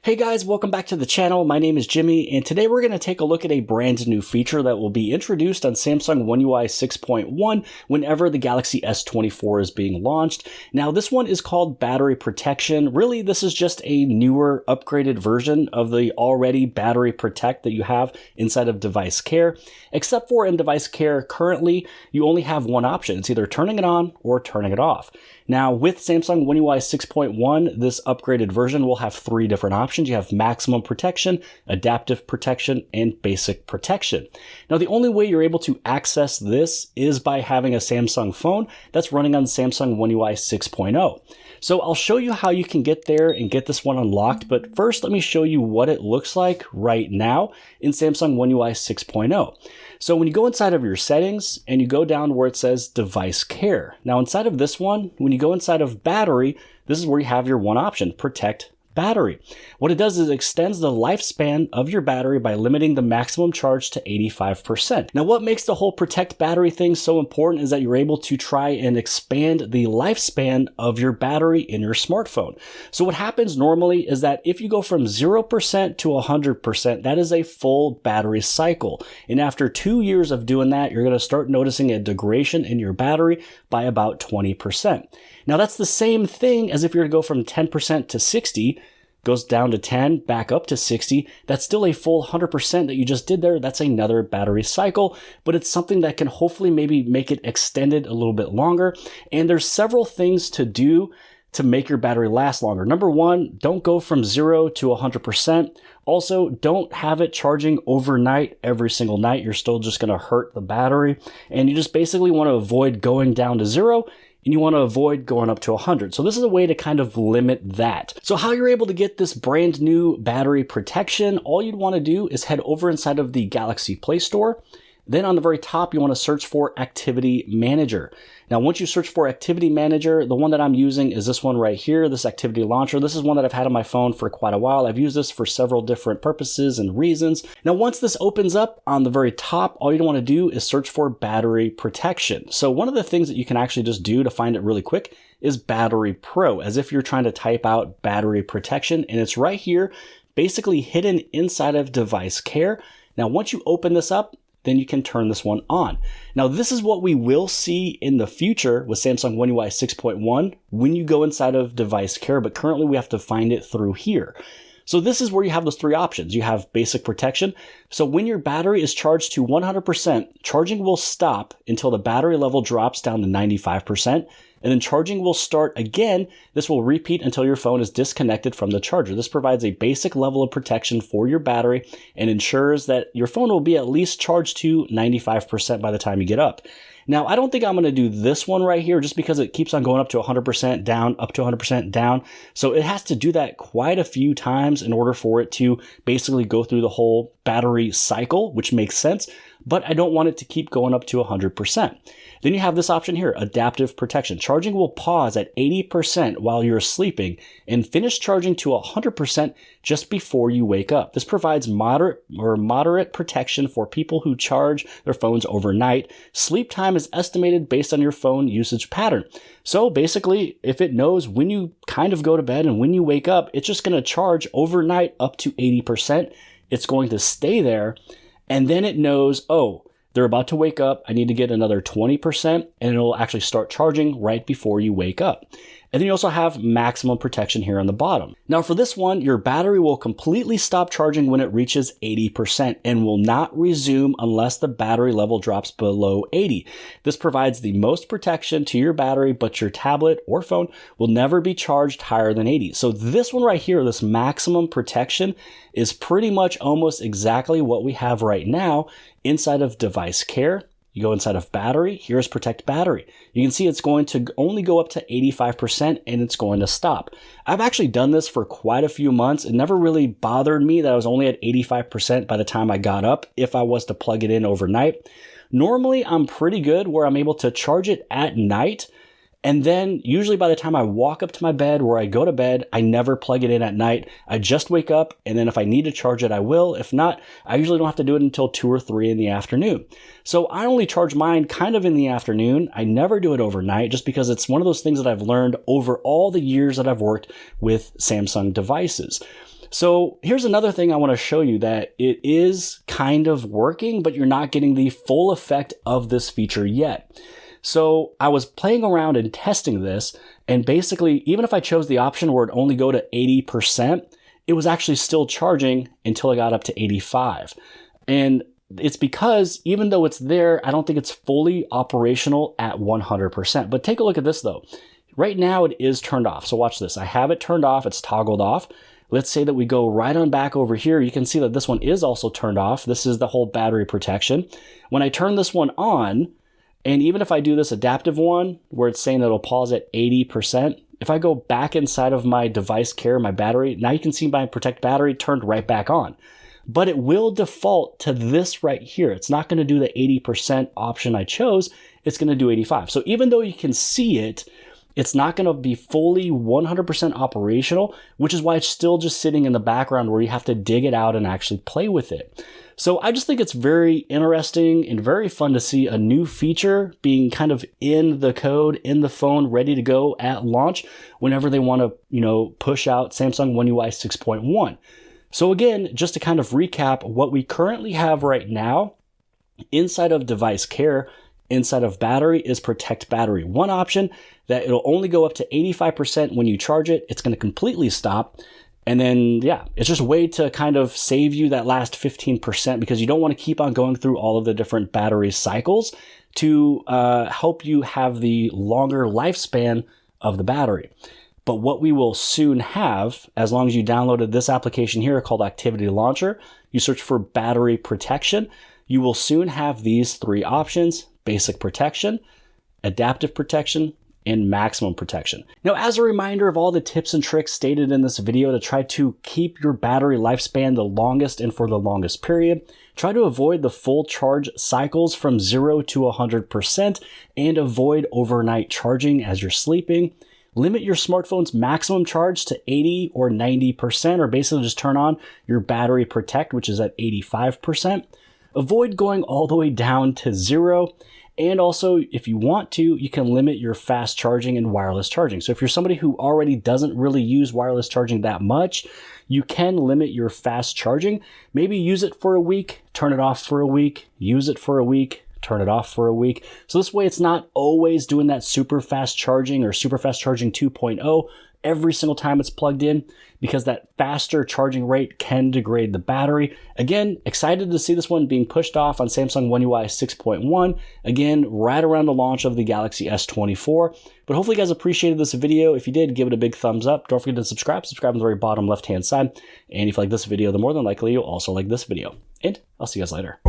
Hey guys, welcome back to the channel. My name is Jimmy, and today we're going to take a look at a brand new feature that will be introduced on Samsung One UI 6.1 whenever the Galaxy S24 is being launched. Now, this one is called battery protection. Really, this is just a newer, upgraded version of the already battery protect that you have inside of device care, except for in device care, currently, you only have one option. It's either turning it on or turning it off. Now, with Samsung One UI 6.1, this upgraded version will have three different options. You have maximum protection, adaptive protection, and basic protection. Now, the only way you're able to access this is by having a Samsung phone that's running on Samsung One UI 6.0. So I'll show you how you can get there and get this one unlocked, but first let me show you what it looks like right now in Samsung One UI 6.0. So when you go inside of your settings and you go down where it says device care. Now inside of this one, when you go inside of battery, this is where you have your one option, protect battery. What it does is it extends the lifespan of your battery by limiting the maximum charge to 85%. Now, what makes the whole protect battery thing so important is that you're able to try and expand the lifespan of your battery in your smartphone. So what happens normally is that if you go from 0% to 100%, that is a full battery cycle. And after 2 years of doing that, you're going to start noticing a degradation in your battery by about 20%. Now, that's the same thing as if you're to go from 10% to 60, goes down to 10, back up to 60. That's still a full 100% that you just did there. That's another battery cycle, but it's something that can hopefully maybe make it extended a little bit longer. And there's several things to do to make your battery last longer. Number one, don't go from 0 to 100%. Also, don't have it charging overnight every single night. You're still just going to hurt the battery. And you just basically want to avoid going down to 0. And you want to avoid going up to 100. So this is a way to kind of limit that. So how you're able to get this brand new battery protection, all you'd want to do is head over inside of the Galaxy Play Store. Then on the very top, you want to search for Activity Manager. Now, once you search for Activity Manager, the one that I'm using is this one right here, this Activity Launcher. This is one that I've had on my phone for quite a while. I've used this for several different purposes and reasons. Now, once this opens up on the very top, all you want to do is search for battery protection. So one of the things that you can actually just do to find it really quick is Battery Pro, as if you're trying to type out battery protection, and it's right here, basically hidden inside of device care. Now, once you open this up, then you can turn this one on. Now, this is what we will see in the future with Samsung One UI 6.1 when you go inside of device care, but currently we have to find it through here. So this is where you have those three options. You have basic protection. So when your battery is charged to 100%, charging will stop until the battery level drops down to 95%. And then charging will start again. This will repeat until your phone is disconnected from the charger. This provides a basic level of protection for your battery and ensures that your phone will be at least charged to 95% by the time you get up. Now, I don't think I'm going to do this one right here just because it keeps on going up to 100% down, up to 100% down. So it has to do that quite a few times in order for it to basically go through the whole battery cycle, which makes sense. But I don't want it to keep going up to 100%. Then you have this option here, adaptive protection. Charging will pause at 80% while you're sleeping and finish charging to 100% just before you wake up. This provides moderate protection for people who charge their phones overnight. Sleep time is estimated based on your phone usage pattern. So basically, if it knows when you kind of go to bed and when you wake up, it's just going to charge overnight up to 80%. It's going to stay there. And then it knows, oh, they're about to wake up. I need to get another 20%, and it'll actually start charging right before you wake up. And then you also have maximum protection here on the bottom. Now for this one, your battery will completely stop charging when it reaches 80% and will not resume unless the battery level drops below 80. This provides the most protection to your battery, but your tablet or phone will never be charged higher than 80. So this one right here, this maximum protection, is pretty much almost exactly what we have right now inside of device care. You go inside of battery, here's protect battery. You can see it's going to only go up to 85% and it's going to stop. I've actually done this for quite a few months. It never really bothered me that I was only at 85% by the time I got up if I was to plug it in overnight. Normally, I'm pretty good where I'm able to charge it at night. And then usually by the time I walk up to my bed where I go to bed, I never plug it in at night. I just wake up, and then if I need to charge it, I will. If not, I usually don't have to do it until 2 or 3 in the afternoon. So I only charge mine kind of in the afternoon. I never do it overnight just because it's one of those things that I've learned over all the years that I've worked with Samsung devices. So here's another thing I want to show you, that it is kind of working, but you're not getting the full effect of this feature yet. So I was playing around and testing this, and basically, even if I chose the option where it only go to 80%, it was actually still charging until I got up to 85. And it's because even though it's there, I don't think it's fully operational at 100%. But take a look at this though. Right now it is turned off. So watch this. I have it turned off. It's toggled off. Let's say that we go right on back over here. You can see that this one is also turned off. This is the whole battery protection. When I turn this one on, and even if I do this adaptive one where it's saying that it'll pause at 80%, if I go back inside of my device care, my battery, now you can see my protect battery turned right back on. But it will default to this right here. It's not going to do the 80% option I chose. It's going to do 85. So even though you can see it, it's not going to be fully 100% operational, which is why it's still just sitting in the background where you have to dig it out and actually play with it. So I just think it's very interesting and very fun to see a new feature being kind of in the code, in the phone, ready to go at launch whenever they want to, push out Samsung One UI 6.1. So again, just to kind of recap what we currently have right now inside of device care, inside of battery is protect battery. One option that it'll only go up to 85% when you charge it. It's going to completely stop. And then, it's just a way to kind of save you that last 15% because you don't want to keep on going through all of the different battery cycles to help you have the longer lifespan of the battery. But what we will soon have, as long as you downloaded this application here called Activity Launcher, you search for battery protection, you will soon have these three options: basic protection, adaptive protection, and maximum protection. Now, as a reminder of all the tips and tricks stated in this video to try to keep your battery lifespan the longest and for the longest period, try to avoid the full charge cycles from 0 to 100% and avoid overnight charging as you're sleeping. Limit your smartphone's maximum charge to 80 or 90%, or basically just turn on your battery protect, which is at 85%. Avoid going all the way down to 0. And also, if you want to, you can limit your fast charging and wireless charging. So if you're somebody who already doesn't really use wireless charging that much, you can limit your fast charging. Maybe use it for a week, turn it off for a week, use it for a week, turn it off for a week. So this way it's not always doing that super fast charging or super fast charging 2.0 every single time it's plugged in, because that faster charging rate can degrade the battery. Again, excited to see this one being pushed off on Samsung One UI 6.1. Again, right around the launch of the Galaxy S24. But hopefully you guys appreciated this video. If you did, give it a big thumbs up. Don't forget to subscribe. Subscribe on the very bottom left-hand side. And if you like this video, then more than likely you'll also like this video. And I'll see you guys later.